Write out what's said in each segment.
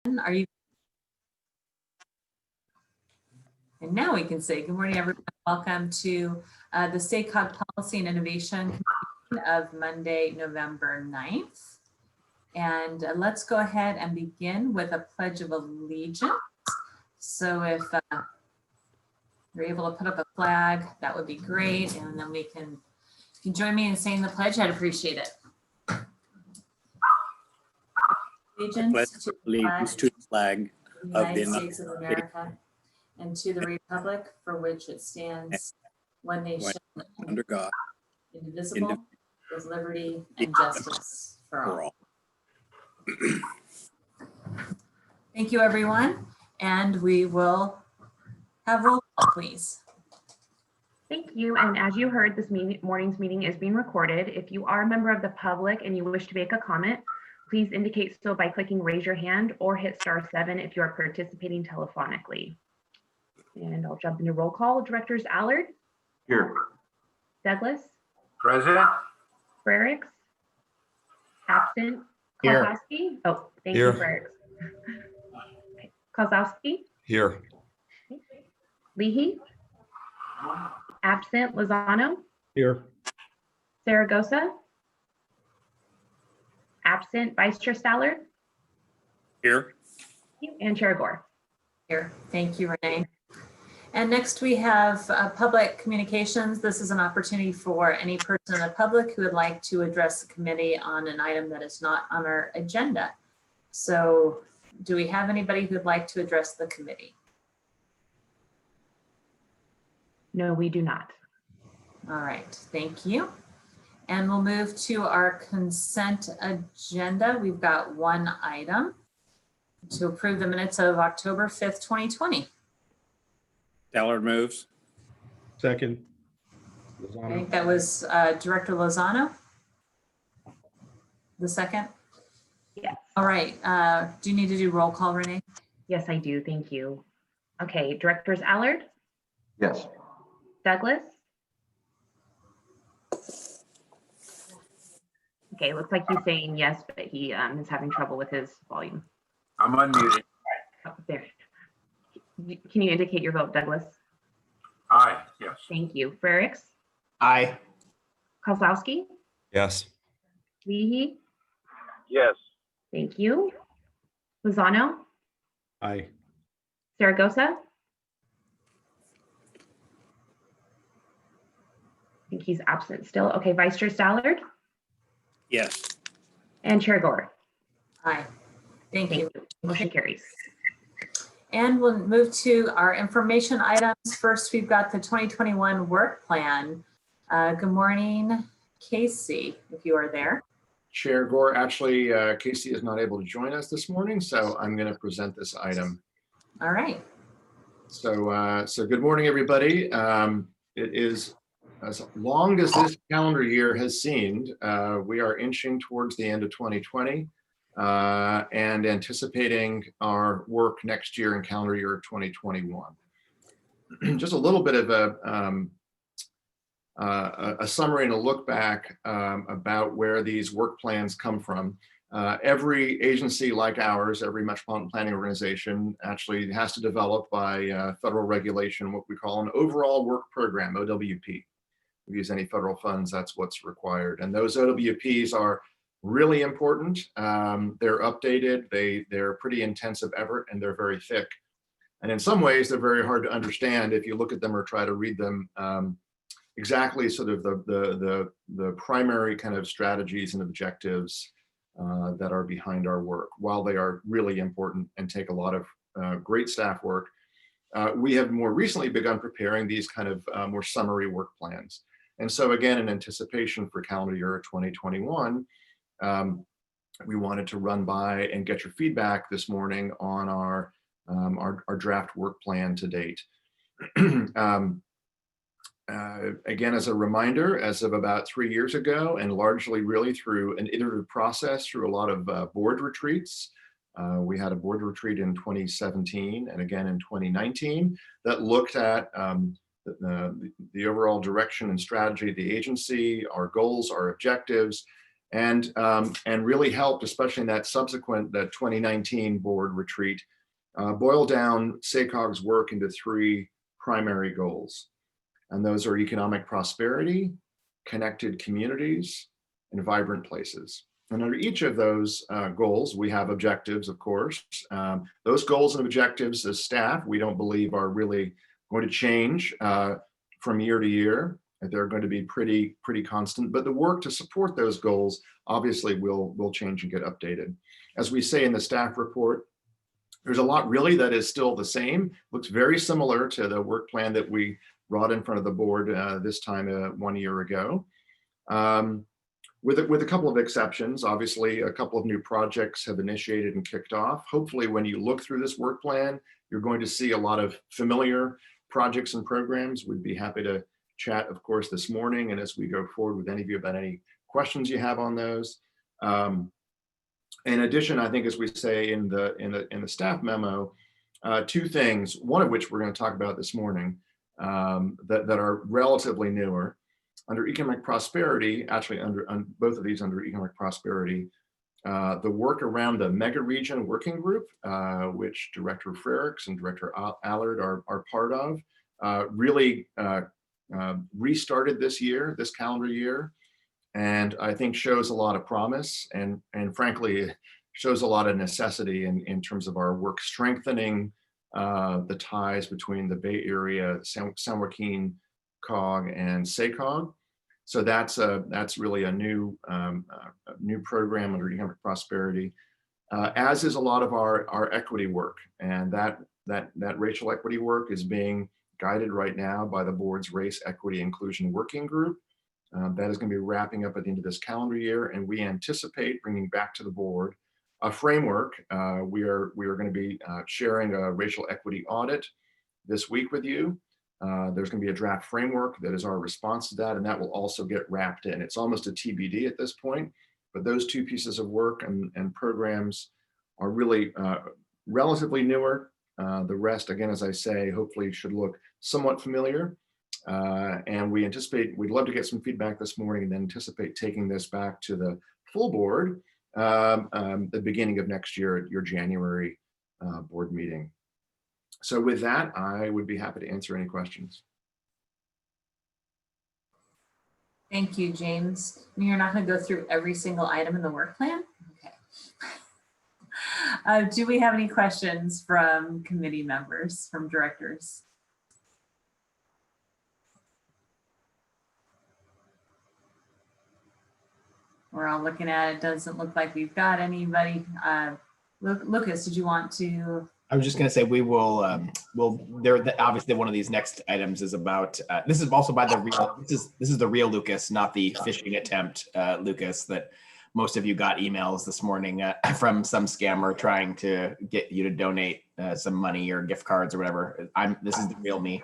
Are you? And now we can say good morning, everyone. Welcome to the State Cog Policy and Innovation Convention of Monday, November 9th. And let's go ahead and begin with a Pledge of Allegiance. So if you're able to put up a flag, that would be great. And then we can, if you join me in saying the pledge, I'd appreciate it. Allegiance to the flag of the United States of America and to the republic for which it stands, one nation under God, indivisible, with liberty and justice for all. Thank you, everyone. And we will have roll call, please. Thank you. And as you heard, this morning's meeting is being recorded. If you are a member of the public and you wish to make a comment, please indicate so by clicking raise your hand or hit *7 if you are participating telephonically. And I'll jump into roll call. Directors Allard. Here. Douglas. Present. Frericks. Absent. Here. Kozlowski. Oh, thank Here. you, Frericks. Okay. Kozlowski. Here. Leahy. Absent. Lozano. Here. Zaragoza. Absent. Vice Chair Stallard. Here. And Chair Gore. Here. Thank you, Renee. And next we have public communications. This is an opportunity for any person in the public who would like to address the committee on an item that is not on our agenda. So do we have anybody who'd like to address the committee? No, we do not. All right, thank you. And we'll move to our consent agenda. We've got one item to approve the minutes of October 5th, 2020. Allard moves. Second. I think that was Director Lozano. The second? Yes. All right, do you need to do roll call, Renee? Yes, I do. Thank you. Okay, Directors Allard. Yes. Douglas. Okay, looks like he's saying yes, but he is having trouble with his volume. I'm unmuted. Oh, there. Can you indicate your vote, Douglas? Aye. Yes. Thank you. Frericks. Aye. Kozlowski. Yes. Leahy. Yes. Thank you. Lozano. Aye. Zaragoza. I think he's absent still. Okay, Vice Chair Stallard Yes. and Chair Gore. Aye, thank you. Motion carries. And we'll move to our information items. First, we've got the 2021 work plan. Good morning, Casey, if you are there. Chair Gore, actually, Casey is not able to join us this morning, so I'm going to present this item. All right. So good morning, everybody. It is, as long as this calendar year has seemed, we are inching towards the end of 2020 and anticipating our work next year in calendar year 2021. Just a little bit of a summary and a look back about where these work plans come from. Every agency like ours, every metropolitan planning organization actually has to develop by federal regulation what we call an overall work program, OWP. If we use any federal funds, that's what's required. And those OWPs are really important. They're updated, they're pretty intensive effort, and they're very thick. And in some ways, they're very hard to understand if you look at them or try to read them exactly sort of the primary kind of strategies and objectives that are behind our work. While they are really important and take a lot of great staff work, we have more recently begun preparing these kind of more summary work plans. And so again, in anticipation for calendar year 2021, we wanted to run by and get your feedback this morning on our draft work plan to date. Again, as a reminder, as of about 3 years ago, and largely really through an iterative process through a lot of board retreats, we had a board retreat in 2017 and again in 2019 that looked at the overall direction and strategy of the agency, our goals, our objectives, and really helped, especially in that subsequent, that 2019 board retreat, boil down SACOG's work into 3 primary goals. And those are economic prosperity, connected communities, and vibrant places. And under each of those goals, we have objectives, of course. Those goals and objectives as staff, we don't believe are really going to change from year to year. They're going to be pretty constant, but the work to support those goals obviously will change and get updated. As we say in the staff report, there's a lot really that is still the same. Looks very similar to the work plan that we brought in front of the board this time 1 year ago. With a couple of exceptions. Obviously, a couple of new projects have initiated and kicked off. Hopefully, when you look through this work plan, you're going to see a lot of familiar projects and programs. We'd be happy to chat, of course, this morning, and as we go forward with any of you about any questions you have on those. In addition, I think, as we say in the staff memo, 2 things. One of which we're going to talk about this morning that are relatively newer. Under economic prosperity, actually on both of these under economic prosperity, the work around the mega region working group, which Director Frericks and Director Allard are part of, really restarted this calendar year, and I think shows a lot of promise and frankly shows a lot of necessity in terms of our work strengthening the ties between the Bay Area, San Joaquin, COG, and SACOG. So that's really a new program under economic prosperity, as is a lot of our equity work, and that racial equity work is being guided right now by the board's Race Equity Inclusion Working Group. That is going to be wrapping up at the end of this calendar year, and we anticipate bringing back to the board a framework. We are going to be sharing a racial equity audit this week with you. There's going to be a draft framework that is our response to that, and that will also get wrapped in. It's almost a TBD at this point, but those 2 pieces of work and programs are really relatively newer. The rest, again, as I say, hopefully should look somewhat familiar. And we'd love to get some feedback this morning and then anticipate taking this back to the full board the beginning of next year at your January board meeting. So with that, I would be happy to answer any questions. Thank you, James. You're not going to go through every single item in the work plan? Okay. Do we have any questions from committee members, from directors? We're all looking at it. Doesn't look like we've got anybody. Lucas, did you want to? I was just going to say we will. Obviously one of these next items is about. This is also by the real. This is the real Lucas, not the phishing attempt Lucas that most of you got emails this morning from some scammer trying to get you to donate some money or gift cards or whatever. This is the real me.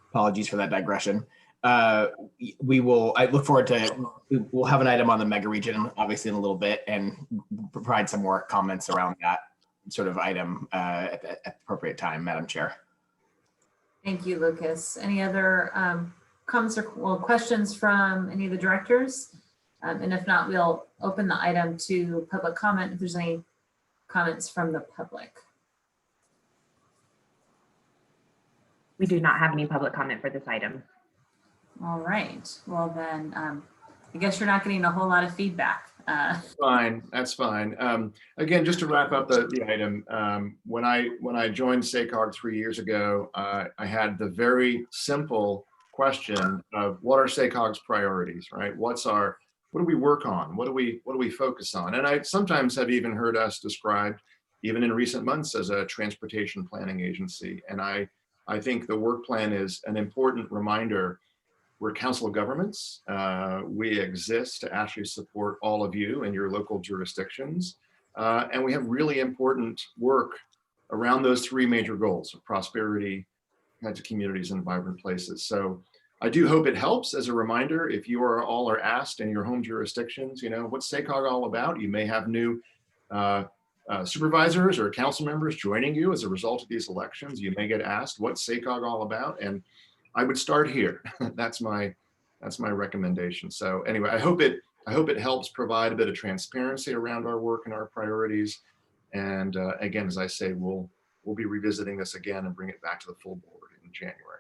Apologies for that digression. I look forward to, we'll have an item on the mega region, obviously in a little bit, and provide some more comments around that sort of item at the appropriate time, Madam Chair. Thank you, Lucas. Any other comments or questions from any of the directors? And if not, we'll open the item to public comment if there's any comments from the public. We do not have any public comment for this item. All right. Well, then I guess you're not getting a whole lot of feedback. Fine. That's fine. Again, just to wrap up the item, when I joined SACOG 3 years ago, I had the very simple question of what are SACOG's priorities, right? What do we work on? What do we focus on? And I sometimes have even heard us described, even in recent months, as a transportation planning agency. And I think the work plan is an important reminder. We're Council of Governments. We exist to actually support all of you in your local jurisdictions. And we have really important work around those 3 major goals of prosperity, connected communities, and vibrant places. So I do hope it helps as a reminder if you all are asked in your home jurisdictions, what's SACOG all about? You may have new supervisors or council members joining you as a result of these elections. You may get asked, what's SACOG all about? And I would start here. That's my That's my recommendation. So anyway, I hope it helps provide a bit of transparency around our work and our priorities. And again, as I say, we'll be revisiting this again and bring it back to the full board in January.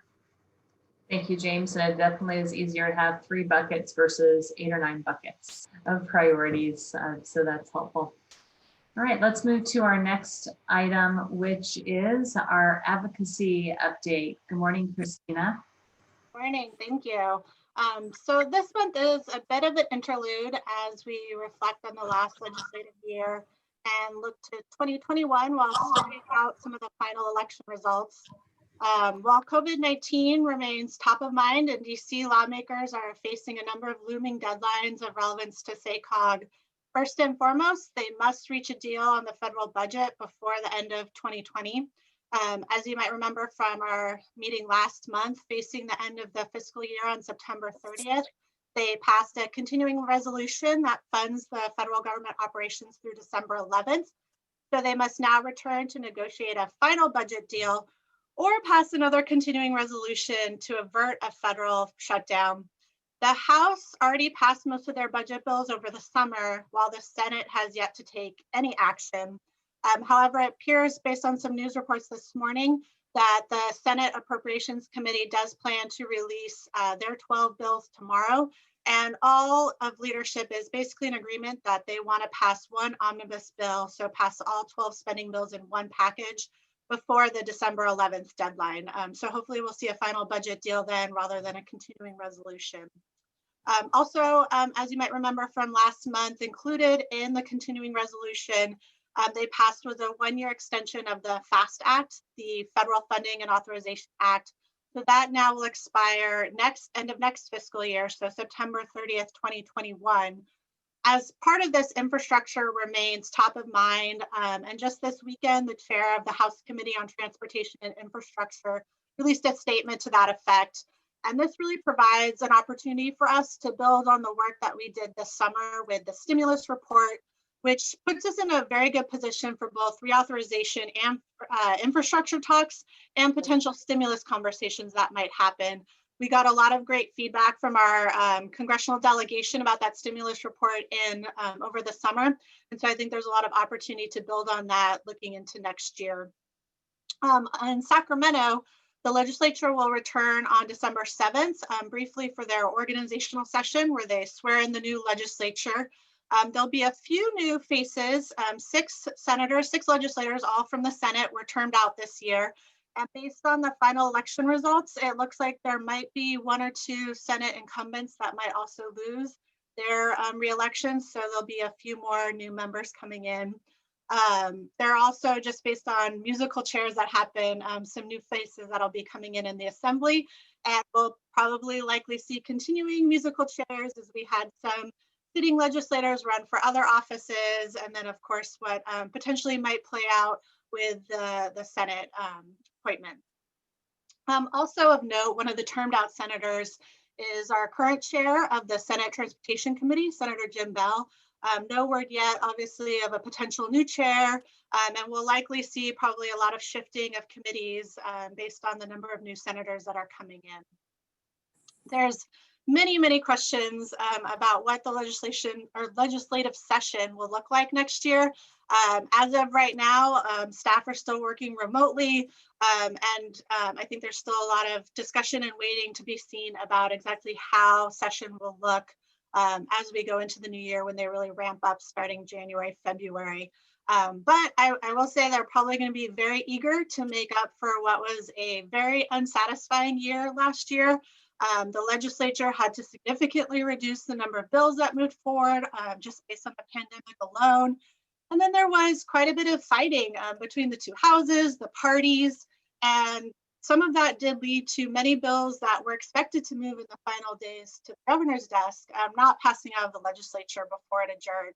Thank you, James. And it definitely is easier to have 3 buckets versus 8 or 9 buckets of priorities. So that's helpful. All right, let's move to our next item, which is our advocacy update. Good morning, Christina. Morning, thank you. So this month is a bit of an interlude as we reflect on the last legislative year and look to 2021 while sorting out some of the final election results. While COVID-19 remains top of mind and DC lawmakers are facing a number of looming deadlines of relevance to SACOG, first and foremost, they must reach a deal on the federal budget before the end of 2020. As you might remember from our meeting last month, facing the end of the fiscal year on September 30th, they passed a continuing resolution that funds the federal government operations through December 11th. So they must now return to negotiate a final budget deal or pass another continuing resolution to avert a federal shutdown. The House already passed most of their budget bills over the summer, while the Senate has yet to take any action. However, it appears based on some news reports this morning that the Senate Appropriations Committee does plan to release their 12 bills tomorrow. And all of leadership is basically in agreement that they want to pass one omnibus bill, so pass all 12 spending bills in one package before the December 11th deadline. So hopefully we'll see a final budget deal then rather than a continuing resolution. Also, as you might remember from last month, included in the continuing resolution, they passed was a 1-year extension of the FAST Act, the Federal Funding and Authorization Act. So that now will expire end of next fiscal year, so September 30th, 2021. As part of this, infrastructure remains top of mind. And just this weekend, the chair of the House Committee on Transportation and Infrastructure released a statement to that effect. And this really provides an opportunity for us to build on the work that we did this summer with the stimulus report, which puts us in a very good position for both reauthorization and infrastructure talks and potential stimulus conversations that might happen. We got a lot of great feedback from our congressional delegation about that stimulus report over the summer. And so I think there's a lot of opportunity to build on that looking into next year. In Sacramento, the legislature will return on December 7th, briefly for their organizational session where they swear in the new legislature. There'll be a few new faces, 6 legislators, all from the Senate, were termed out this year. And based on the final election results, it looks like there might be 1 or 2 Senate incumbents that might also lose their re-elections. So there'll be a few more new members coming in. There are also, just based on musical chairs that happen, some new faces that'll be coming in the Assembly. And we'll probably likely see continuing musical chairs as we had some sitting legislators run for other offices. And then, of course, what potentially might play out with the Senate appointment. Also of note, one of the termed out senators is our current chair of the Senate Transportation Committee, Senator Jim Bell. No word yet, obviously, of a potential new chair, and we'll likely see probably a lot of shifting of committees based on the number of new senators that are coming in. There's many questions about what the legislative session will look like next year. As of right now, staff are still working remotely, and I think there's still a lot of discussion and waiting to be seen about exactly how session will look as we go into the new year when they really ramp up starting January, February. But I will say they're probably going to be very eager to make up for what was a very unsatisfying year last year. The legislature had to significantly reduce the number of bills that moved forward just based on the pandemic alone. And then there was quite a bit of fighting between the 2 houses, the parties, and some of that did lead to many bills that were expected to move in the final days to the governor's desk, not passing out of the legislature before it adjourned.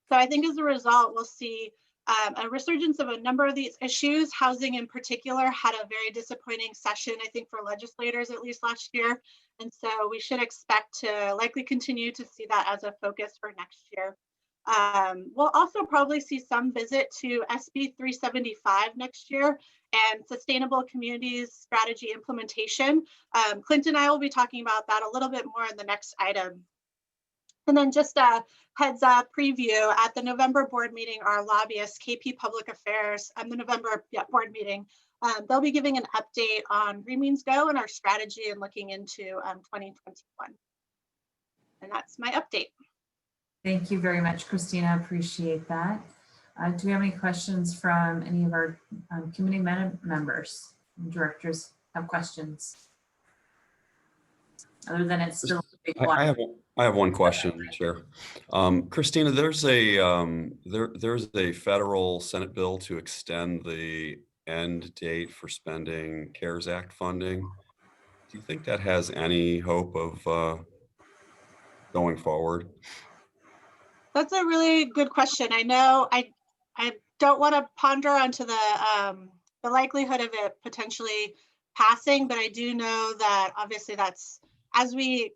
So I think as a result, we'll see a resurgence of a number of these issues. Housing in particular had a very disappointing session, I think, for legislators, at least last year. And so we should expect to likely continue to see that as a focus for next year. We'll also probably see some visit to SB 375 next year and sustainable communities strategy implementation. Clint and I will be talking about that a little bit more in the next item. And then just a heads up preview at the November board meeting, our lobbyists, KP Public Affairs, and the November board meeting, they'll be giving an update on Green Means Go and our strategy and looking into 2021. And that's my update. Thank you very much, Christina. Appreciate that. Do we have any questions from any of our committee members and directors have questions? Other than it's still a big one. I have one question, Chair. Christina, there's a federal Senate bill to extend the end date for spending CARES Act funding. Do you think that has any hope of going forward? That's a really good question. I know I don't want to ponder onto the likelihood of it potentially passing, but I do know that obviously that's as we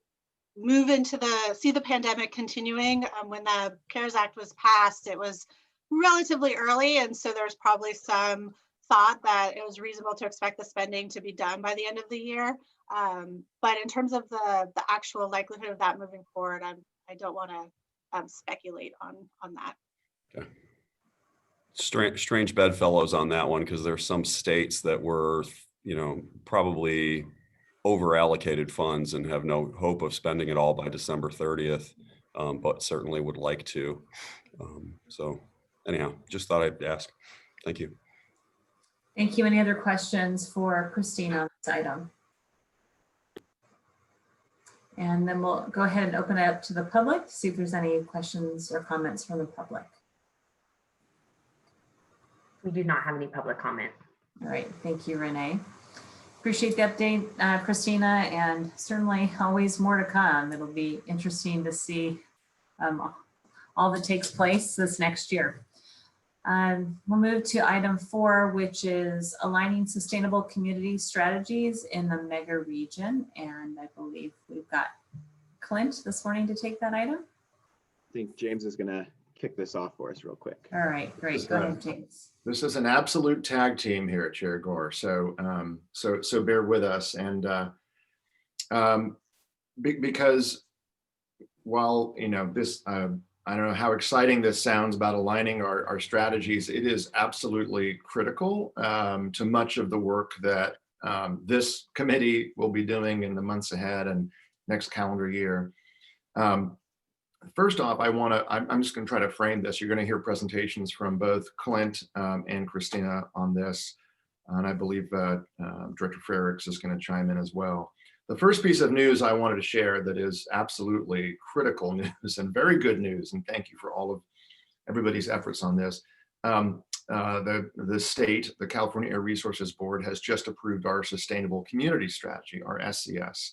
move into see the pandemic continuing. When the CARES Act was passed, it was relatively early, and so there's probably some thought that it was reasonable to expect the spending to be done by the end of the year. But in terms of the actual likelihood of that moving forward, I don't want to speculate on that. Okay. Strange bedfellows on that one, because there's some states that were, probably over allocated funds and have no hope of spending it all by December 30th, but certainly would like to. So anyhow, just thought I'd ask. Thank you. Thank you. Any other questions for Christina on this item? And then we'll go ahead and open it up to the public, see if there's any questions or comments from the public. We do not have any public comment. All right, thank you, Renee. Appreciate the update, Christina, and certainly always more to come. It'll be interesting to see all that takes place this next year. We'll move to item 4, which is aligning sustainable community strategies in the mega region. And I believe we've got Clint this morning to take that item. I think James is going to kick this off for us real quick. All right, great. Go ahead, James. This is an absolute tag team here at Chair Gore, so so bear with us. And because while this, I don't know how exciting this sounds about aligning our strategies, it is absolutely critical to much of the work that this committee will be doing in the months ahead and next calendar year. First off, I'm just going to try to frame this. You're going to hear presentations from both Clint and Christina on this. And I believe Director Frericks is going to chime in as well. The first piece of news I wanted to share that is absolutely critical news and very good news, and thank you for all of everybody's efforts on this. The state, the California Air Resources Board, has just approved our Sustainable Community Strategy, our SCS.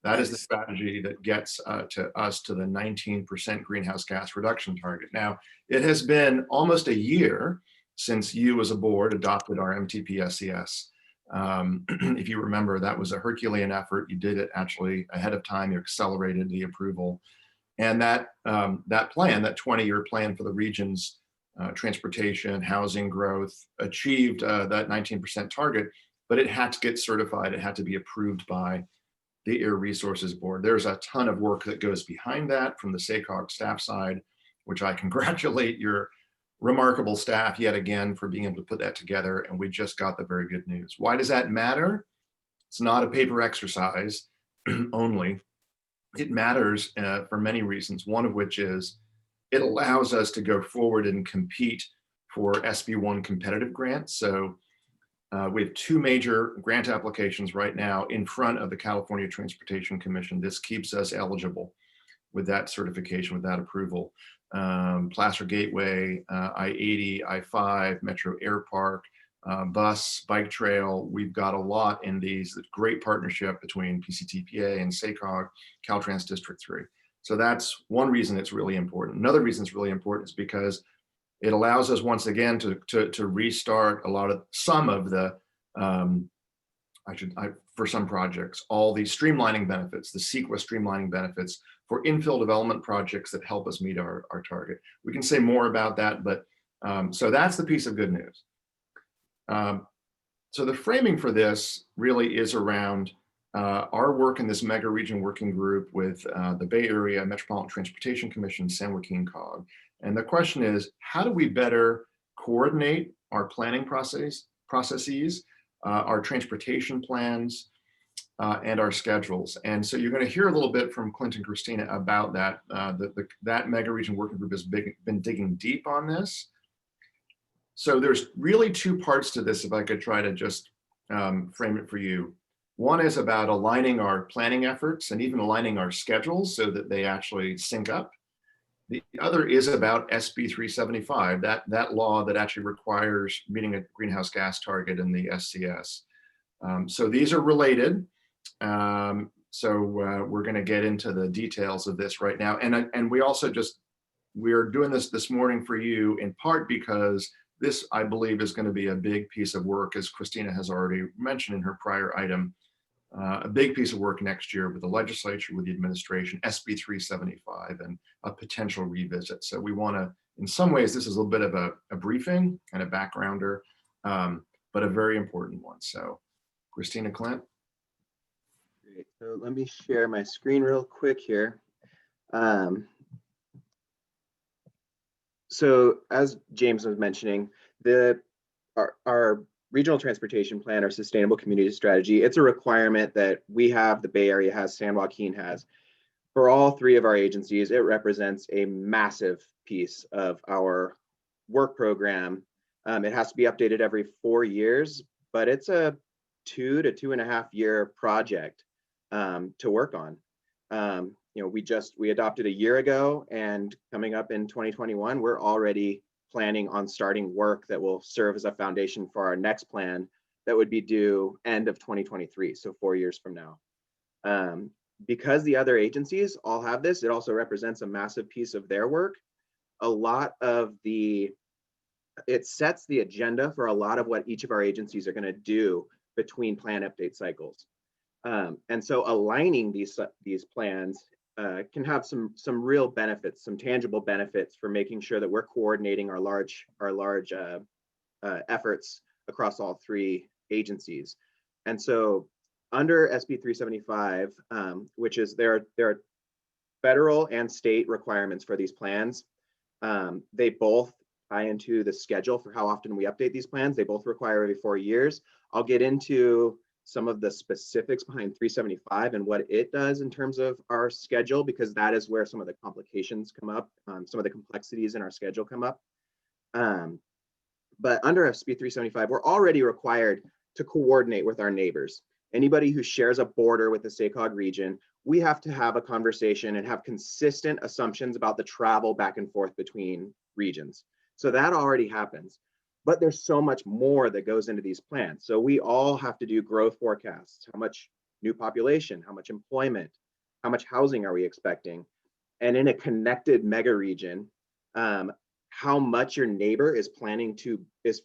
That is the strategy that gets us to the 19% greenhouse gas reduction target. Now, it has been almost a year since you as a board adopted our MTP SCS. If you remember, that was a Herculean effort. You did it actually ahead of time. You accelerated the approval. And that plan, that 20-year plan for the region's transportation, housing growth, achieved that 19% target, but it had to get certified. It had to be approved by the Air Resources Board. There's a ton of work that goes behind that from the SACOG staff side, which I congratulate your remarkable staff yet again for being able to put that together. And we just got the very good news. Why does that matter? It's not a paper exercise only. It matters for many reasons, one of which is it allows us to go forward and compete for SB1 competitive grants. So we have 2 major grant applications right now in front of the California Transportation Commission. This keeps us eligible with that certification, with that approval. Placer Gateway, I-80, I-5, Metro Air Park, bus, bike trail. We've got a lot in these. Great partnership between PCTPA and SACOG, Caltrans District 3. So that's one reason it's really important. Another reason it's really important is because it allows us once again to restart some of the, for some projects, all the streamlining benefits, the CEQA streamlining benefits for infill development projects that help us meet our target. We can say more about that, but so that's the piece of good news. So the framing for this really is around our work in this mega region working group with the Bay Area Metropolitan Transportation Commission, San Joaquin COG. And the question is, how do we better coordinate our planning processes, our transportation plans, and our schedules? And so you're going to hear a little bit from Clint and Christina about that. That mega region working group has been digging deep on this. So there's really two parts to this, if I could try to just frame it for you. One is about aligning our planning efforts and even aligning our schedules so that they actually sync up. The other is about SB 375, that law that actually requires meeting a greenhouse gas target in the SCS. So these are related. We're going to get into the details of this right now. And we also we're doing this morning for you in part because this, I believe, is going to be a big piece of work, as Christina has already mentioned in her prior item, a big piece of work next year with the legislature, with the administration, SB 375, and a potential revisit. So we want to, in some ways, this is a little bit of a briefing and a backgrounder, but a very important one. So Christina, Clint. Great. So let me share my screen real quick here. So as James was mentioning, our regional transportation plan, our sustainable community strategy, it's a requirement that we have, the Bay Area has, San Joaquin has. For all three of our agencies, it represents a massive piece of our work program. It has to be updated every 4 years, but it's a 2 to 2.5 year project to work on. We adopted a year ago, and coming up in 2021, we're already planning on starting work that will serve as a foundation for our next plan that would be due end of 2023, so 4 years from now. Because the other agencies all have this, it also represents a massive piece of their work. It sets the agenda for a lot of what each of our agencies are going to do between plan update cycles. And so aligning these plans can have some real benefits, some tangible benefits for making sure that we're coordinating our large efforts across all three agencies. And so under SB 375, which is there are federal and state requirements for these plans. They both tie into the schedule for how often we update these plans. They both require every 4 years. I'll get into some of the specifics behind 375 and what it does in terms of our schedule, because that is where some of the complications come up, some of the complexities in our schedule come up. But under SB 375, we're already required to coordinate with our neighbors. Anybody who shares a border with the SACOG region, we have to have a conversation and have consistent assumptions about the travel back and forth between regions. So that already happens. But there's so much more that goes into these plans. So we all have to do growth forecasts. How much new population, how much employment, how much housing are we expecting? And in a connected mega region, how much your neighbor is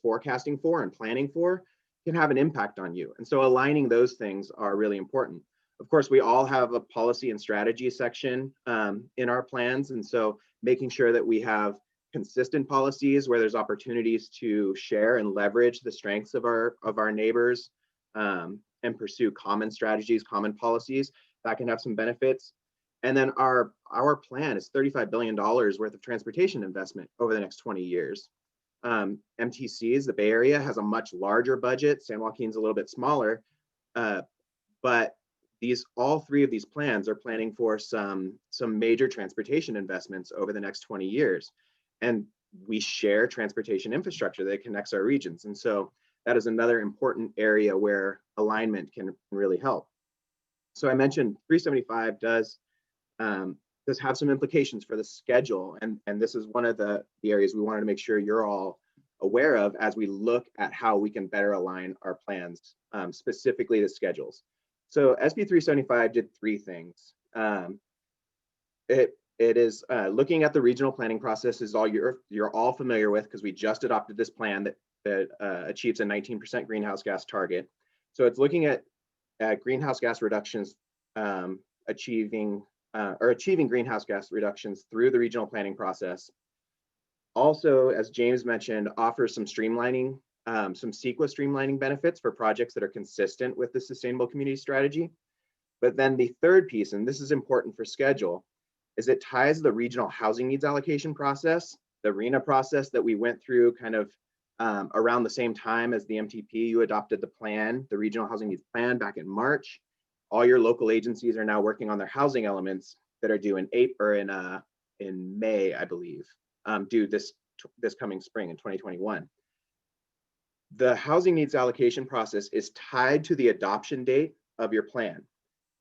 forecasting for and planning for can have an impact on you. And so aligning those things are really important. Of course, we all have a policy and strategy section in our plans. And so making sure that we have consistent policies where there's opportunities to share and leverage the strengths of our neighbors and pursue common strategies, common policies, that can have some benefits. And then our plan is $35 billion worth of transportation investment over the next 20 years. MTCs, the Bay Area, has a much larger budget. San Joaquin's a little bit smaller, but all three of these plans are planning for some major transportation investments over the next 20 years. And we share transportation infrastructure that connects our regions. And so that is another important area where alignment can really help. So I mentioned 375 does have some implications for the schedule. And this is one of the areas we wanted to make sure you're all aware of as we look at how we can better align our plans, specifically the schedules. So SB 375 did three things. It is looking at the regional planning process, is all you're all familiar with, because we just adopted this plan that achieves a 19% greenhouse gas target. So it's looking at greenhouse gas reductions achieving or achieving greenhouse gas reductions through the regional planning process. Also, as James mentioned, offers some streamlining, some CEQA streamlining benefits for projects that are consistent with the sustainable community strategy. But then the third piece, and this is important for schedule, is it ties the regional housing needs allocation process, the RENA process that we went through kind of around the same time as the MTP. You adopted the plan, the regional housing needs plan, back in March. All your local agencies are now working on their housing elements that are due in April or in May, I believe, due this coming spring in 2021. The housing needs allocation process is tied to the adoption date of your plan.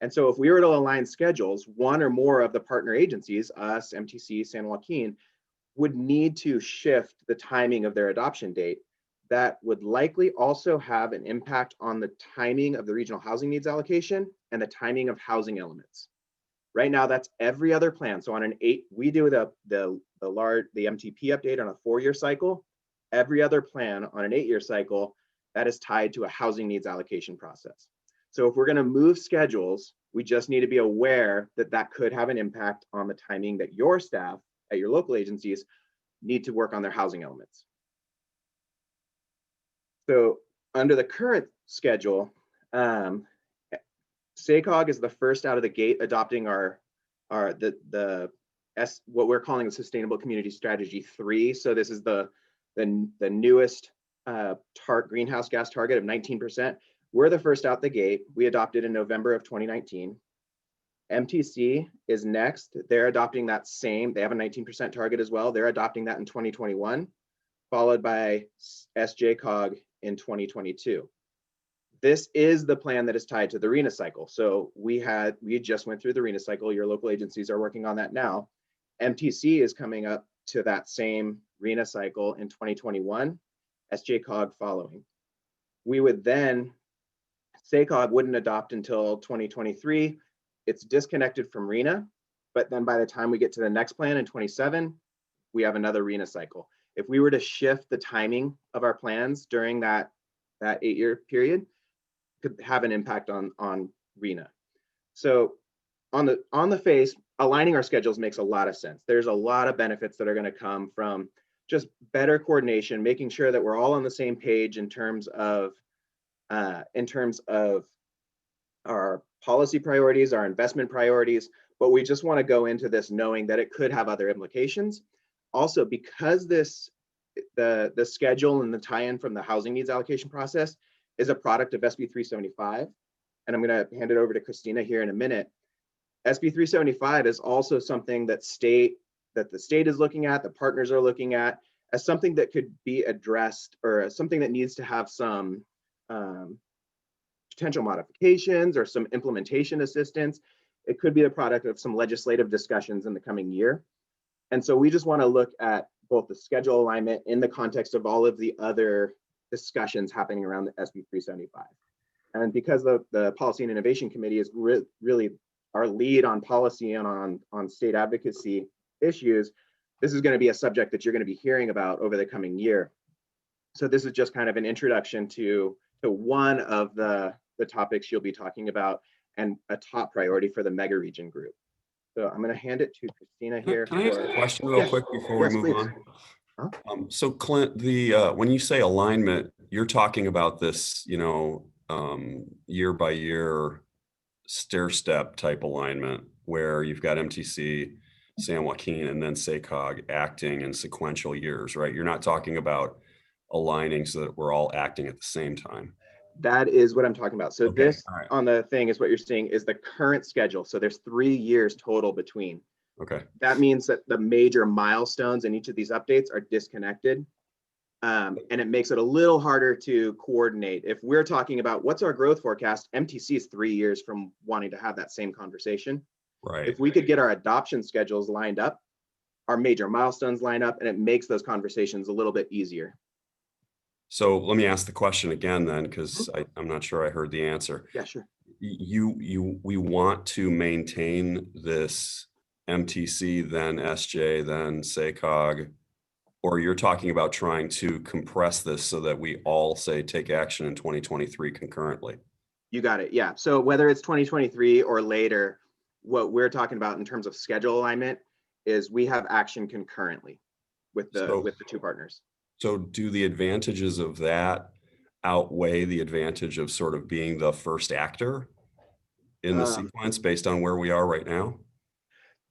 And so if we were to align schedules, one or more of the partner agencies, us, MTC, San Joaquin, would need to shift the timing of their adoption date. That would likely also have an impact on the timing of the regional housing needs allocation and the timing of housing elements. Right now, that's every other plan. So on an we do the MTP update on a 4-year cycle. Every other plan on an 8-year cycle, that is tied to a housing needs allocation process. So if we're going to move schedules, we just need to be aware that that could have an impact on the timing that your staff at your local agencies need to work on their housing elements. So under the current schedule, SACOG is the first out of the gate adopting what we're calling the Sustainable Community Strategy 3. So this is the newest greenhouse gas target of 19%. We're the first out the gate. We adopted in November of 2019. MTC is next. They're adopting that same, they have a 19% target as well. They're adopting that in 2021, followed by SJCOG in 2022. This is the plan that is tied to the RENA cycle. So we just went through the RENA cycle. Your local agencies are working on that now. MTC is coming up to that same RENA cycle in 2021, SJCOG following. We would then, SACOG wouldn't adopt until 2023. It's disconnected from RENA, but then by the time we get to the next plan in 27, we have another RENA cycle. If we were to shift the timing of our plans during that 8-year period, could have an impact on RENA. So on the face, aligning our schedules makes a lot of sense. There's a lot of benefits that are going to come from just better coordination, making sure that we're all on the same page in terms of our policy priorities, our investment priorities, but we just want to go into this knowing that it could have other implications. Also, because the schedule and the tie-in from the housing needs allocation process is a product of SB 375, and I'm going to hand it over to Christina here in a minute. SB 375 is also something that the state is looking at, the partners are looking at, as something that could be addressed, or something that needs to have some potential modifications or some implementation assistance. It could be a product of some legislative discussions in the coming year. And so we just want to look at both the schedule alignment in the context of all of the other discussions happening around the SB 375. And because the Policy and Innovation Committee is really our lead on policy and on state advocacy issues, this is going to be a subject that you're going to be hearing about over the coming year. So this is just kind of an introduction to one of the topics you'll be talking about and a top priority for the mega region group. So I'm going to hand it to Christina here. Can I ask a question real quick before we move please. on? So Clint, when you say alignment, you're talking about this, year by year stair step type alignment where you've got MTC, San Joaquin, and then SACOG acting in sequential years, right? You're not talking about aligning so that we're all acting at the same time. That is what I'm talking about. So Okay, this right. on the thing is what you're seeing is the current schedule. So there's 3 years total between. Okay. That means that the major milestones in each of these updates are disconnected. And it makes it a little harder to coordinate. If we're talking about what's our growth forecast, MTC is 3 years from wanting to have that same conversation. Right. If we could get our adoption schedules lined up, our major milestones line up, and it makes those conversations a little bit easier. So let me ask the question again then, because I'm not sure I heard the answer. Yeah, sure. We want to maintain this MTC, then SJ, then SACOG, or you're talking about trying to compress this so that we all say take action in 2023 concurrently? You got it. Yeah. So whether it's 2023 or later, what we're talking about in terms of schedule alignment is we have action concurrently with the two partners. So do the advantages of that outweigh the advantage of sort of being the first actor in the sequence based on where we are right now?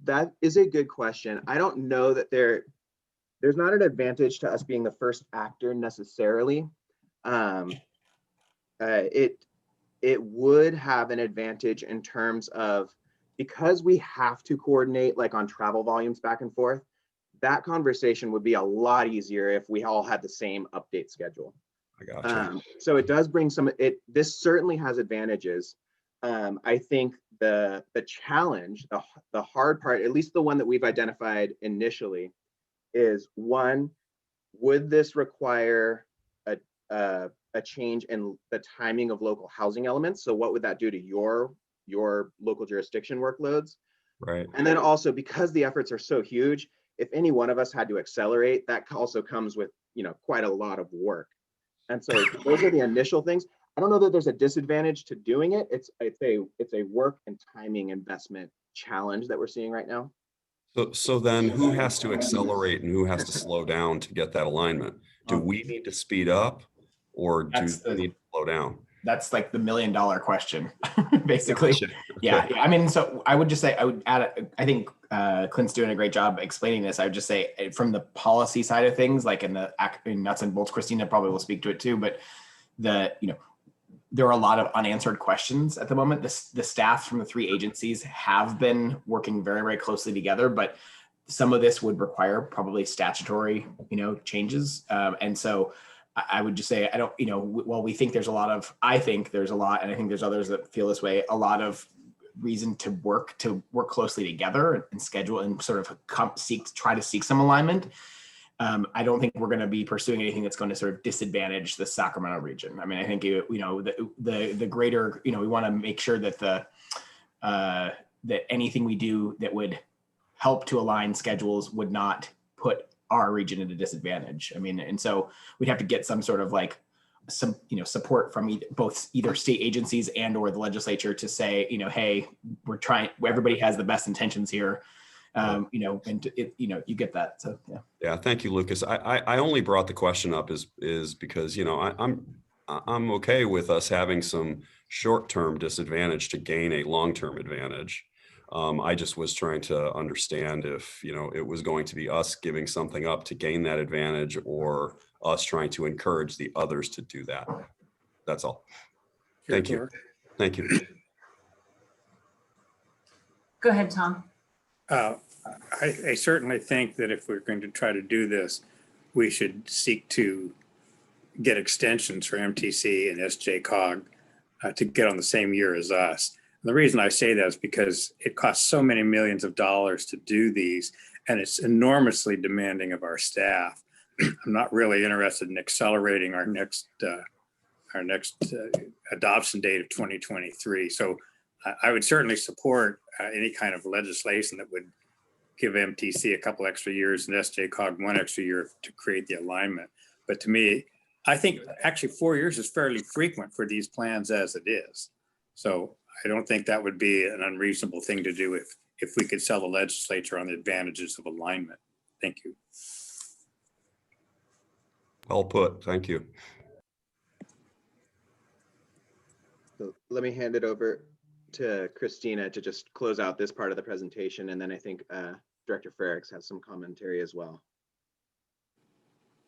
That is a good question. I don't know that there's not an advantage to us being the first actor necessarily. It would have an advantage in terms of, because we have to coordinate like on travel volumes back and forth, that conversation would be a lot easier if we all had the same update schedule. I got you. So it does bring this certainly has advantages. I think the challenge, the hard part, at least the one that we've identified initially, is one, would this require a change in the timing of local housing elements? So what would that do to your local jurisdiction workloads? Right. And then also, because the efforts are so huge, if any one of us had to accelerate, that also comes with, quite a lot of work. And so those are the initial things. I don't know that there's a disadvantage to doing it. It's a work and timing investment challenge that we're seeing right now. So then who has to accelerate and who has to slow down to get that alignment? Do we need to speed up, or do we need to slow down? That's like the $1 million question, basically. Gotcha. Yeah. I mean, so I would just say, I would add, I think Clint's doing a great job explaining this. I would just say from the policy side of things, like in nuts and bolts, Christina probably will speak to it too, but there are a lot of unanswered questions at the moment. The staff from the 3 agencies have been working very, very closely together, but some of this would require probably statutory, changes. And so I would just say, while we think there's a lot of, I think there's a lot, and I think there's others that feel this way, a lot of reason to work closely together and schedule and sort of try to seek some alignment. I don't think we're going to be pursuing anything that's going to sort of disadvantage the Sacramento region. I mean, I think, the greater, we want to make sure that that anything we do that would help to align schedules would not put our region at a disadvantage. I mean, and so we'd have to get some sort of like some, support from either state agencies and or the legislature to say, hey, we're trying, everybody has the best intentions here. And you get that. So, yeah. Yeah. Thank you, Lucas. I only brought the question up is because, I'm okay with us having some short-term disadvantage to gain a long-term advantage. I just was trying to understand if, it was going to be us giving something up to gain that advantage or us trying to encourage the others to do that. That's all. Thank you. Thank you. Go ahead, Tom. I certainly think that if we're going to try to do this, we should seek to get extensions for MTC and SJCOG to get on the same year as us. And the reason I say that is because it costs so many millions of dollars to do these, and it's enormously demanding of our staff. I'm not really interested in accelerating our next adoption date of 2023. So I would certainly support any kind of legislation that would give MTC a couple extra years and SJCOG 1 extra year to create the alignment. But to me, I think actually 4 years is fairly frequent for these plans as it is. So I don't think that would be an unreasonable thing to do if we could sell the legislature on the advantages of alignment. Thank you. Well put. Thank you. So let me hand it over to Christina to just close out this part of the presentation. And then I think Director Frericks has some commentary as well.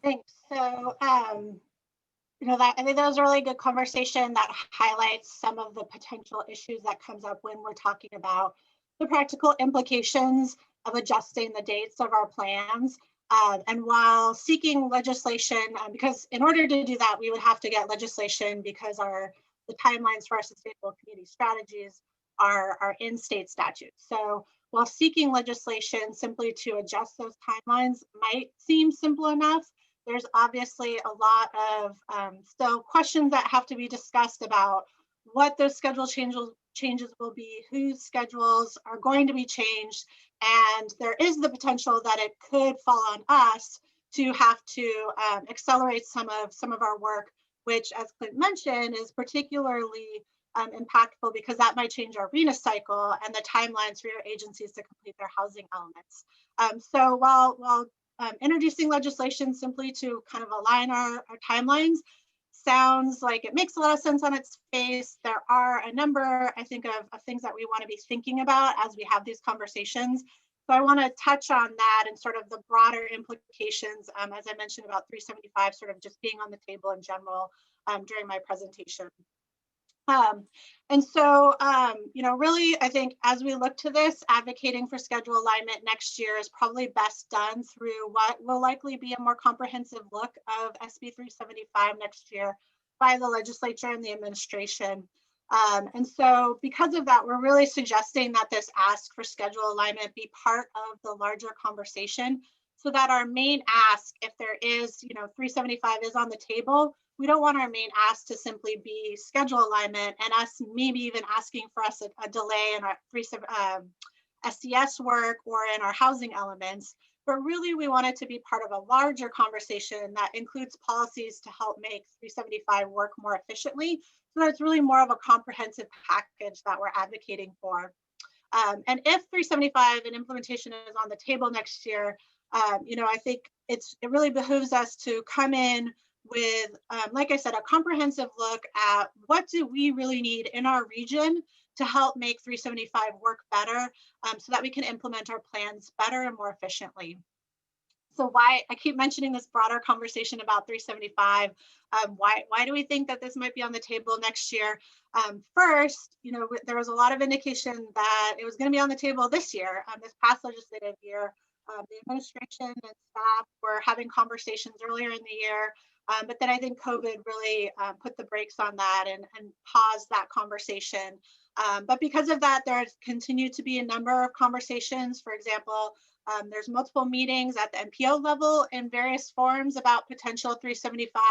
Thanks. So, I think that was a really good conversation that highlights some of the potential issues that comes up when we're talking about the practical implications of adjusting the dates of our plans. And while seeking legislation, because in order to do that, we would have to get legislation because the timelines for our sustainable community strategies are in state statutes. So while seeking legislation simply to adjust those timelines might seem simple enough, there's obviously a lot of still questions that have to be discussed about what those schedule changes will be, whose schedules are going to be changed, and there is the potential that it could fall on us to have to accelerate some of our work, which, as Clint mentioned, is particularly impactful because that might change our RENA cycle and the timelines for your agencies to complete their housing elements. So while introducing legislation simply to kind of align our timelines sounds like it makes a lot of sense on its face, there are a number, I think, of things that we want to be thinking about as we have these conversations. So I want to touch on that and sort of the broader implications, as I mentioned about 375 sort of just being on the table in general during my presentation. And so, really, I think as we look to this, advocating for schedule alignment next year is probably best done through what will likely be a more comprehensive look of SB 375 next year by the legislature and the administration. And so because of that, we're really suggesting that this ask for schedule alignment be part of the larger conversation so that our main ask, if there is, 375 is on the table, we don't want our main ask to simply be schedule alignment and us maybe even asking for us a delay in our SCS work or in our housing elements, but really we want it to be part of a larger conversation that includes policies to help make 375 work more efficiently. So that's really more of a comprehensive package that we're advocating for. And if 375 and implementation is on the table next year, I think it really behooves us to come in with, like I said, a comprehensive look at what do we really need in our region to help make 375 work better so that we can implement our plans better and more efficiently. So why I keep mentioning this broader conversation about 375, why do we think that this might be on the table next year? First, there was a lot of indication that it was going to be on the table this year, this past legislative year. The administration and staff were having conversations earlier in the year, but then I think COVID really put the brakes on that and paused that conversation. But because of that, there's continued to be a number of conversations. For example, there's multiple meetings at the MPO level in various forums about potential 375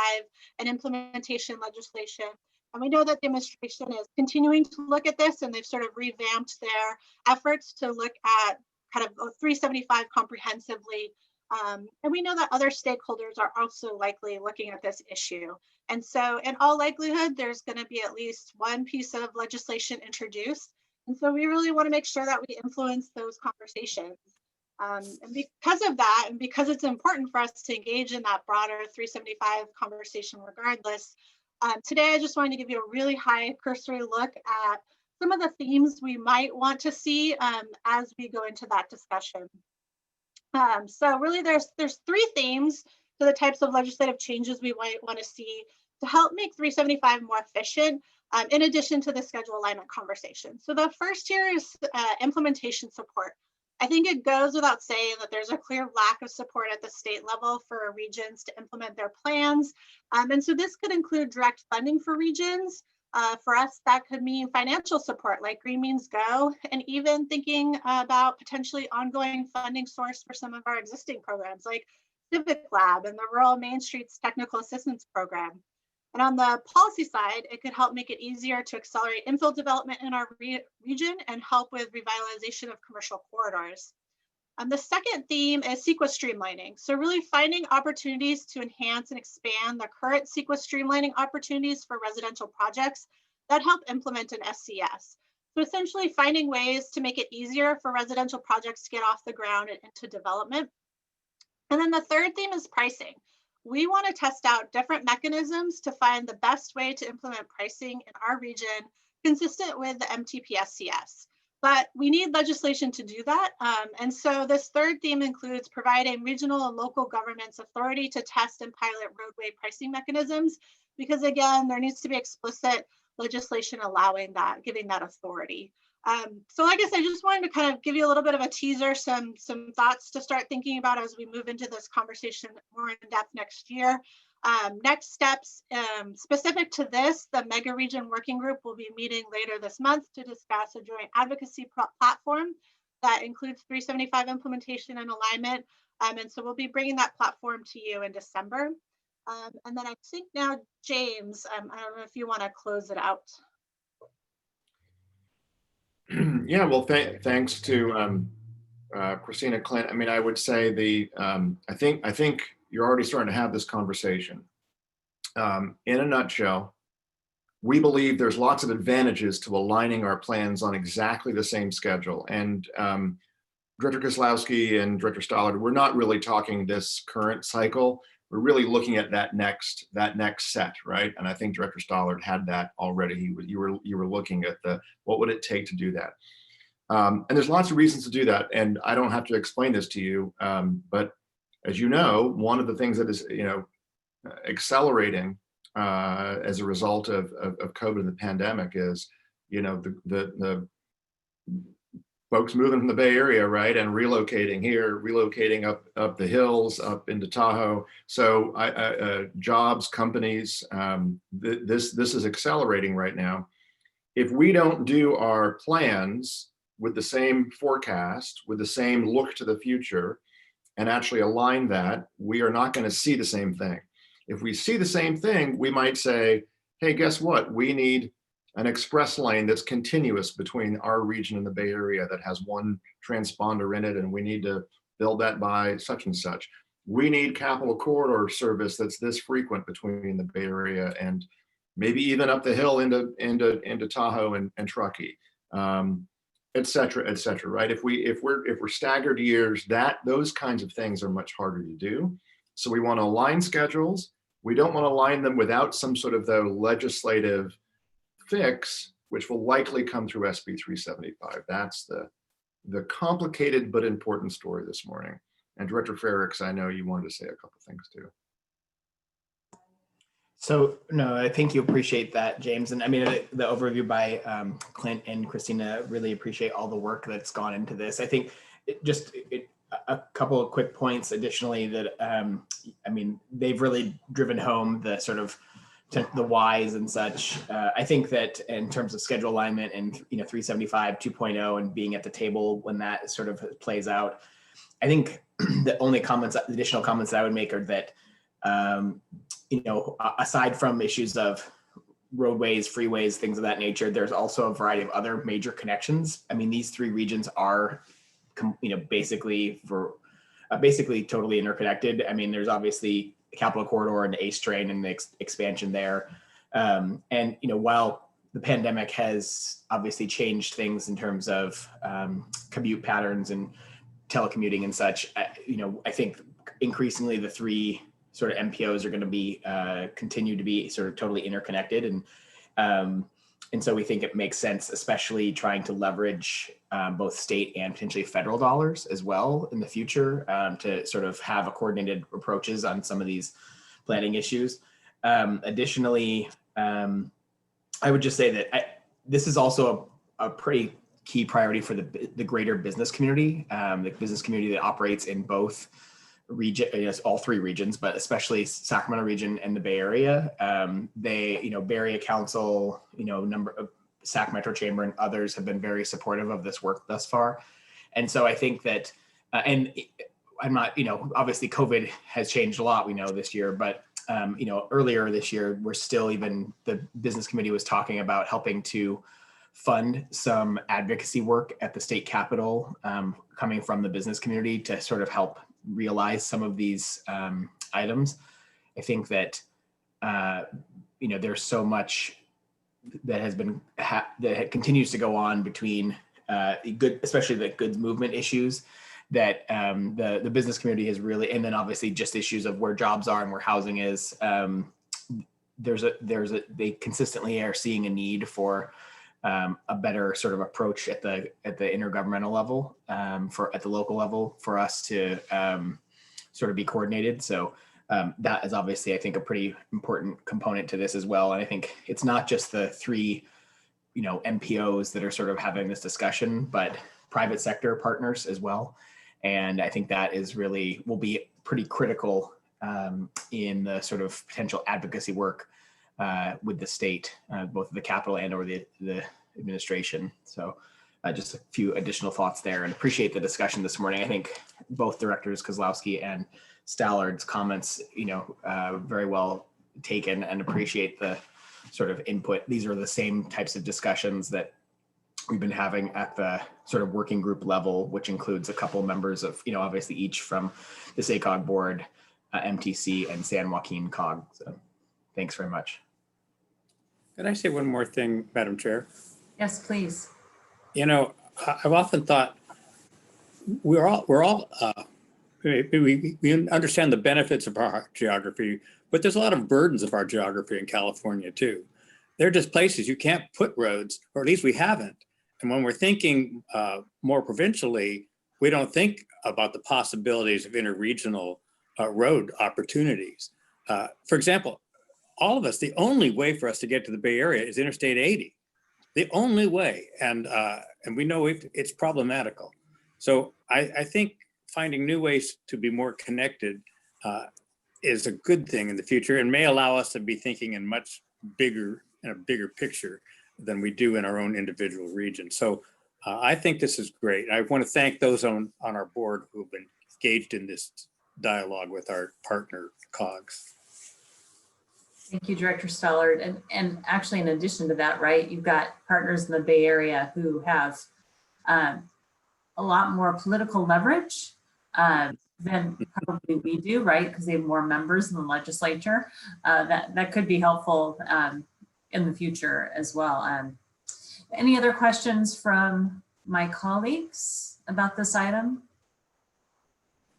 and implementation legislation. And we know that the administration is continuing to look at this, and they've sort of revamped their efforts to look at kind of 375 comprehensively. And we know that other stakeholders are also likely looking at this issue. And so in all likelihood, there's going to be at least one piece of legislation introduced. And so we really want to make sure that we influence those conversations. And because of that, and because it's important for us to engage in that broader 375 conversation regardless, today I just wanted to give you a really high cursory look at some of the themes we might want to see as we go into that discussion. So really there's three themes to the types of legislative changes we might want to see to help make 375 more efficient, in addition to the schedule alignment conversation. So the first here is implementation support. I think it goes without saying that there's a clear lack of support at the state level for regions to implement their plans. And so this could include direct funding for regions. For us, that could mean financial support like Green Means Go, and even thinking about potentially ongoing funding source for some of our existing programs like Civic Lab and the Rural Main Streets Technical Assistance Program. And on the policy side, it could help make it easier to accelerate infill development in our region and help with revitalization of commercial corridors. The second theme is CEQA streamlining. So really finding opportunities to enhance and expand the current CEQA streamlining opportunities for residential projects that help implement an SCS. So essentially finding ways to make it easier for residential projects to get off the ground and into development. And then the third theme is pricing. We want to test out different mechanisms to find the best way to implement pricing in our region consistent with the MTP SCS. But we need legislation to do that. And so this third theme includes providing regional and local governments authority to test and pilot roadway pricing mechanisms, because again, there needs to be explicit legislation allowing that, giving that authority. So like I said, I just wanted to kind of give you a little bit of a teaser, some thoughts to start thinking about as we move into this conversation more in depth next year. Next steps specific to this, the Mega Region Working Group will be meeting later this month to discuss a joint advocacy platform that includes 375 implementation and alignment. And so we'll be bringing that platform to you in December. And then I think now, James, I don't know if you want to close it out. Yeah, well, thanks to Christina, Clint. I mean, I would say I think you're already starting to have this conversation. In a nutshell, we believe there's lots of advantages to aligning our plans on exactly the same schedule. And Director Kozlowski and Director Stollard, we're not really talking this current cycle. We're really looking at that next set, right? And I think Director Stollard had that already. You were looking at what would it take to do that? And there's lots of reasons to do that. And I don't have to explain this to you, but as you know, one of the things that is, accelerating as a result of COVID and the pandemic is, the folks moving from the Bay Area, right, and relocating here, relocating up the hills, up into Tahoe. So jobs, companies, this is accelerating right now. If we don't do our plans with the same forecast, with the same look to the future, and actually align that, we are not going to see the same thing. If we see the same thing, we might say, hey, guess what? We need an express lane that's continuous between our region and the Bay Area that has one transponder in it, and we need to build that by such and such. We need Capital Corridor service that's this frequent between the Bay Area and maybe even up the hill into Tahoe and Truckee, et cetera, right? If we're staggered years, those kinds of things are much harder to do. So we want to align schedules. We don't want to align them without some sort of legislative fix, which will likely come through SB 375. That's the complicated but important story this morning. And Director Frericks, I know you wanted to say a couple things too. So no, I think you appreciate that, James. And I mean, the overview by Clint and Christina, really appreciate all the work that's gone into this. I think a couple of quick points additionally that, I mean, they've really driven home the sort of the whys and such. I think that in terms of schedule alignment and, 375 2.0 and being at the table when that sort of plays out, I think the only additional comments that I would make are that, aside from issues of roadways, freeways, things of that nature, there's also a variety of other major connections. I mean, these three regions are, basically totally interconnected. I mean, there's obviously the Capital Corridor and the ACE train and the expansion there. And, while the pandemic has obviously changed things in terms of commute patterns and telecommuting and such, I think increasingly the three sort of MPOs are going to be continue to be sort of totally interconnected, and so we think it makes sense, especially trying to leverage both state and potentially federal dollars as well in the future to sort of have a coordinated approaches on some of these planning issues. Additionally, I would just say that this is also a pretty key priority for the greater business community, the business community that operates in both region, all three regions, but especially Sacramento region and the Bay Area. They, Bay Area Council, number of Sac Metro Chamber and others have been very supportive of this work thus far. And so I think that, and I'm not, obviously COVID has changed a lot, we know this year, but earlier this year, the business committee was talking about helping to fund some advocacy work at the state capitol coming from the business community to sort of help realize some of these items. I think that there's so much that has been that continues to go on between especially the goods movement issues that the business community has really, and then obviously just issues of where jobs are and where housing is. They consistently are seeing a need for a better sort of approach at the intergovernmental level, at the local level, for us to sort of be coordinated. So that is obviously, I think, a pretty important component to this as well. And I think it's not just the three, MPOs that are sort of having this discussion, but private sector partners as well. And I think that will be pretty critical in the sort of potential advocacy work with the state, both the capital and or the administration. So just a few additional thoughts there, and appreciate the discussion this morning. I think both Directors Kozlowski and Stallard's comments, very well taken, and appreciate the sort of input. These are the same types of discussions that we've been having at the sort of working group level, which includes a couple members of, obviously each from the SACOG board, MTC, and San Joaquin COG. So thanks very much. Could I say one more thing, Madam Chair? Yes, please. You know, I've often thought we're all we understand the benefits of our geography, but there's a lot of burdens of our geography in California too. They're just places you can't put roads, or at least we haven't. And when we're thinking more provincially, we don't think about the possibilities of interregional road opportunities. For example, all of us, the only way for us to get to the Bay Area is Interstate 80. The only way, and we know it's problematical. So I think finding new ways to be more connected is a good thing in the future, and may allow us to be thinking in a bigger picture than we do in our own individual region. So I think this is great. I want to thank those on our board who have been engaged in this dialogue with our partner COGS. Thank you, Director Stollard. And actually, in addition to that, right, you've got partners in the Bay Area who have a lot more political leverage than probably we do, right? Because they have more members in the legislature. That could be helpful in the future as well. Any other questions from my colleagues about this item?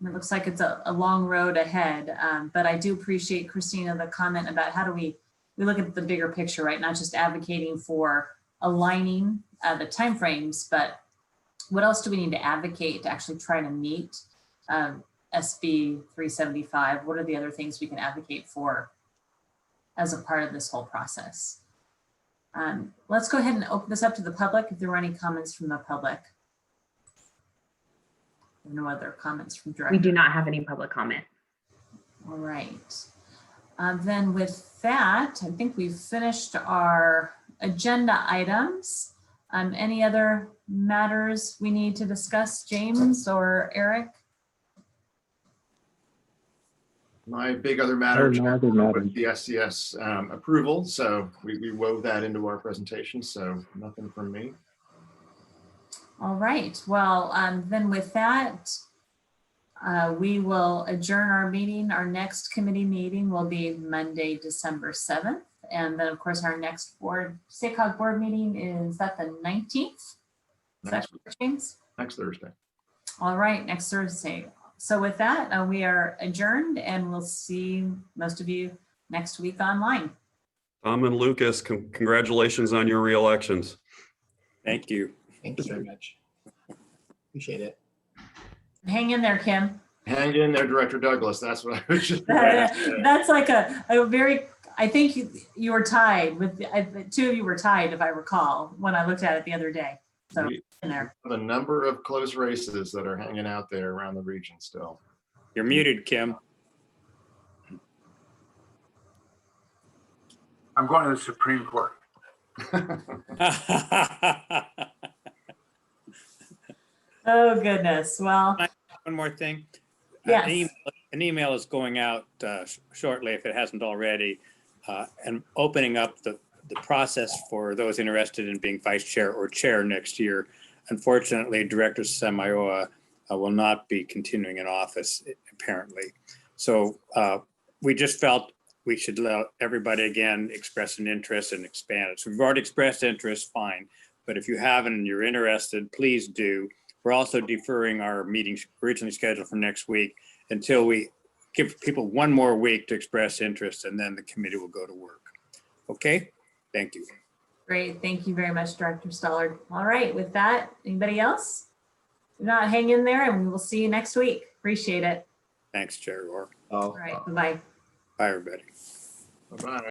It looks like it's a long road ahead, but I do appreciate, Christina, the comment about how do we look at the bigger picture, right? Not just advocating for aligning the timeframes, but what else do we need to advocate to actually try to meet SB 375? What are the other things we can advocate for as a part of this whole process? Let's go ahead and open this up to the public if there were any comments from the public. No other comments from director. We do not have any public comment. All right. Then with that, I think we've finished our agenda items. Any other matters we need to discuss, James or Eric? My big other matter was the SCS approval. So we wove that into our presentation. So nothing from me. All right, well, then with that, we will adjourn our meeting. Our next committee meeting will be Monday, December 7th. And then of course, our next SACOG board meeting is that the 19th? Next Thursday. All right, next Thursday. So with that, we are adjourned and we'll see most of you next week online. Tom and Lucas, congratulations on your re-elections. Thank you. Thank you very much. Appreciate it. Hang in there, Kim. Hang in there, Director Douglas. That's what I was just. That's like a very, I think you were tied with, the two of you were tied, if I recall, when I looked at it the other day. So in there. The number of close races that are hanging out there around the region still. You're muted, Kim. I'm going to the Supreme Court. Oh, goodness. Well, one more thing. Yes. An email is going out shortly, if it hasn't already, and opening up the process for those interested in being vice chair or chair next year. Unfortunately, Director Samayoa will not be continuing in office, apparently. So we just felt we should let everybody again express an interest and expand it. So we've already expressed interest, fine. But if you haven't and you're interested, please do. We're also deferring our meetings originally scheduled for next week until we give people one more week to express interest, and then the committee will go to work. Okay, thank you. great. Thank you very much, Director Stollard. All right, with that, anybody else? Do not hang in there and we will see you next week. Appreciate it. Thanks, Chair Orr. All right, bye-bye. Bye, everybody. Bye-bye.